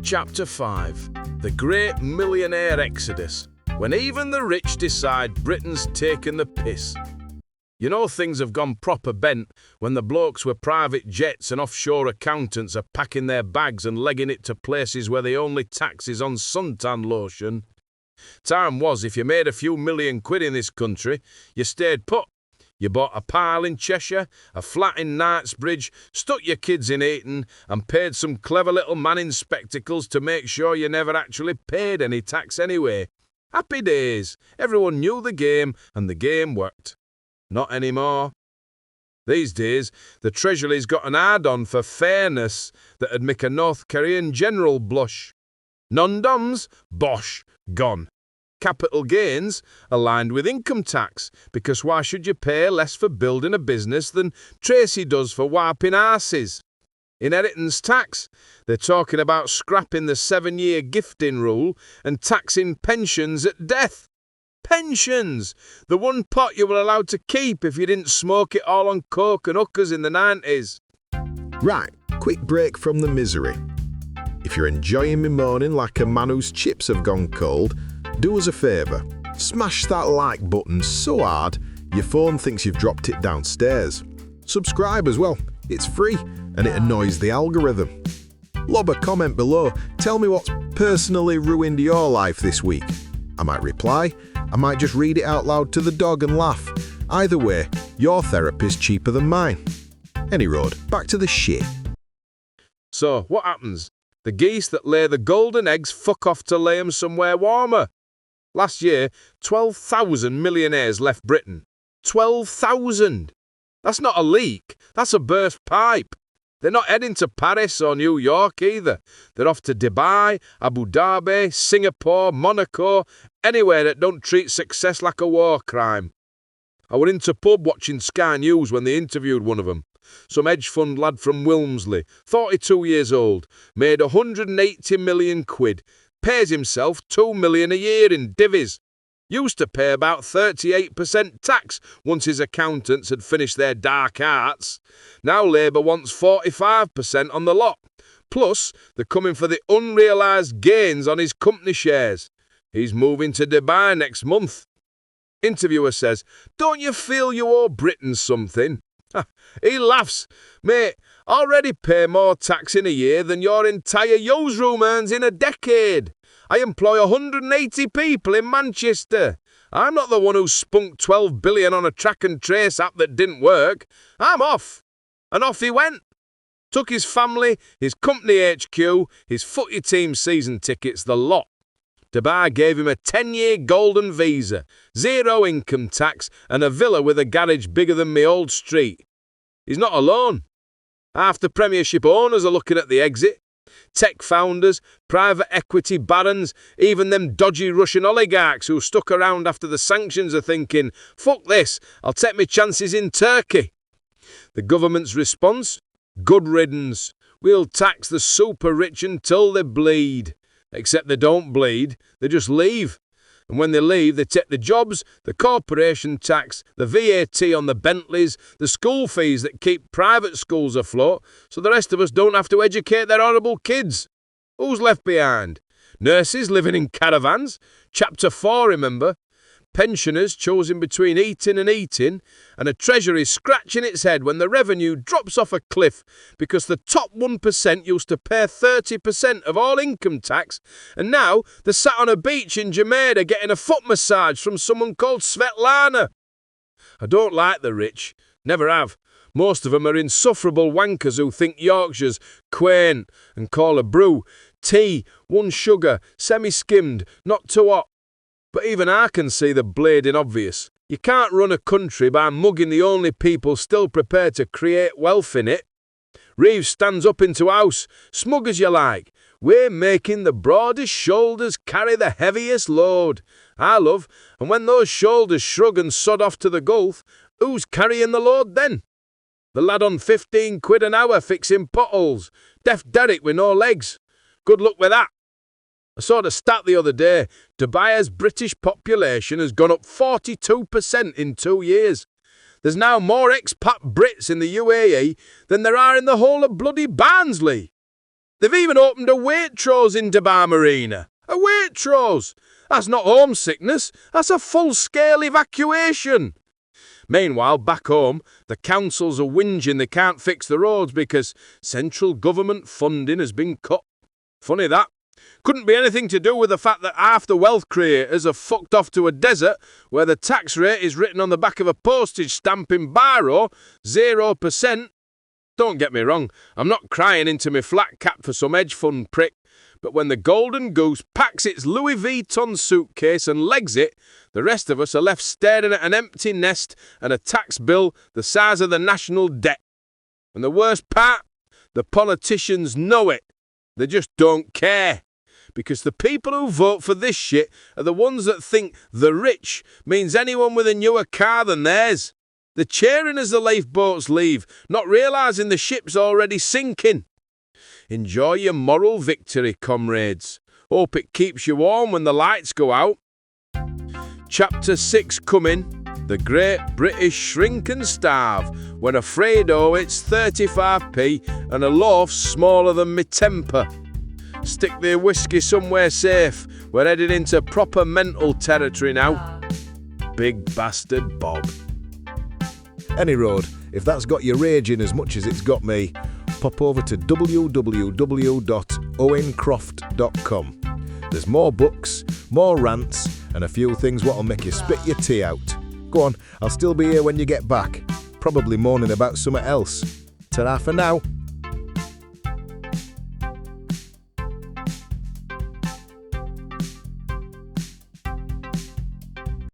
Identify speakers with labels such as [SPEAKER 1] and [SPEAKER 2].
[SPEAKER 1] Chapter 5 The Great Millionaire Exodus, when even the rich decide Britain's taken the piss. You know things have gone proper bent when the blokes with private jets and offshore accountants are packing their bags and legging it to places where the only tax is on suntan lotion. Time was if you made a few million quid in this country, you stayed put. You bought a pile in Cheshire, a flat in Knightsbridge, stuck your kids in Eton and paid some clever little man in spectacles to make sure you never actually paid any tax anyway. Happy days. Everyone knew the game and the game worked. Not anymore. These days, the Treasury's got an add-on for fairness that'd make a North Korean general blush. Non-doms, bosh, gone. Capital gains aligned with income tax, because why should you pay less for building a business than Tracy does for wiping arses? Inheritance tax, they're talking about scrapping the 7-year gifting rule and taxing pensions at death. Pensions! The one pot you were allowed to keep if you didn't smoke it all on coke and hookers in the 90s.
[SPEAKER 2] Right, quick break from the misery. If you're enjoying me moaning like a man whose chips have gone cold, do us a favour, smash that like button so hard your phone thinks you've dropped it downstairs. Subscribe as well, it's free and it annoys the algorithm. Lob a comment below, tell me what's personally ruined your life this week. I might reply, I might just read it out loud to the dog and laugh. Either way, your therapy's cheaper than mine. Any road, back to the shit.
[SPEAKER 1] So, what happens? The geese that lay the golden eggs fuck off to lay 'em somewhere warmer. Last year, 12,000 millionaires left Britain. 12,000! That's not a leak, that's a burst pipe. They're not heading to Paris or New York either. They're off to Dubai, Abu Dhabi, Singapore, Monaco, anywhere that don't treat success like a war crime. I were into pub watching Sky News when they interviewed one of them. Some hedge-fund lad from Wilmslow, 42 years old, made 180 million quid, pays himself 2 million a year in divvies. Used to pay about 38% tax once his accountants had finished their dark arts. Now Labour wants 45% on the lot. Plus, they're coming for the unrealised gains on his company shares. He's moving to Dubai next month. Interviewer says, "Don't you feel you owe Britain something?" He laughs. "Mate, I already pay more tax in a year than your entire newsroom earns in a decade. I employ 180 people in Manchester. I'm not the one who spunked 12 billion on a track and trace app that didn't work. I'm off." And off he went. Took his family, his company HQ, his footy team season tickets, the lot. Dubai gave him a 10-year golden visa, 0 income tax and a villa with a garage bigger than my old street. He's not alone. Half the Premiership owners are looking at the exit. Tech founders, private equity barons, even them dodgy Russian oligarchs who stuck around after the sanctions are thinking, "Fuck this, I'll take my chances in Turkey." The government's response? Good riddance. We'll tax the super rich until they bleed. Except they don't bleed, they just leave. And when they leave, they take the jobs, the corporation tax, the VAT on the Bentleys, the school fees that keep private schools afloat, so the rest of us don't have to educate their horrible kids. Who's left behind? Nurses living in caravans? Chapter 4, remember? Pensioners choosing between eating and eating, and a treasury scratching its head when the revenue drops off a cliff because the top 1% used to pay 30% of all income tax, and now they're sat on a beach in Jamaica getting a foot massage from someone called Svetlana. I don't like the rich, never have. Most of them are insufferable wankers who think Yorkshire's quaint and call a brew tea, 1 sugar, semi-skimmed, not too hot. But even I can see the blading obvious. You can't run a country by mugging the only people still prepared to create wealth in it. Reeves stands up into house, smug as you like. "We're making the broadest shoulders carry the heaviest load." I love, and when those shoulders shrug and sod off to the Gulf, who's carrying the load then? The lad on 15 quid an hour fixing potholes. Deaf Derek with no legs. Good luck with that. I saw the stat the other day. Dubai's British population has gone up 42% in 2 years. There's now more expat Brits in the UAE than there are in the whole of bloody Barnsley. They've even opened a Waitrose in Dhabi Marina. A Waitrose! That's not homesickness, that's a full-scale evacuation. Meanwhile, back home, the councils are whinging they can't fix the roads because central government funding has been cut. Funny that. Couldn't be anything to do with the fact that half the wealth creators are fucked off to a desert where the tax rate is written on the back of a postage stamp in biro, 0%. Don't get me wrong, I'm not crying into my flat cap for some hedge-fund prick, but when the golden goose packs its Louis Vuitton suitcase and legs it, the rest of us are left staring at an empty nest and a tax bill the size of the national debt. And the worst part? The politicians know it. They just don't care. Because the people who vote for this shit are the ones that think the rich means anyone with a newer car than theirs. They're cheering as the lifeboats leave, not realising the ship's already sinking. Enjoy your moral victory, comrades. Hope it keeps you warm when the lights go out. Chapter 6 Comin, the Great British Shrink and Starve, when a Fredo hits 35p and a loaf's smaller than me temper. Stick their whiskey somewhere safe. We're heading into proper mental territory now. Big bastard Bob.
[SPEAKER 2] Any road, if that's got you raging as much as it's got me, pop over to www.owencroft.com. There's more books, more rants, and a few things what'll make you spit your tea out. Go on, I'll still be here when you get back, probably moaning about something else. Ta-ra for now.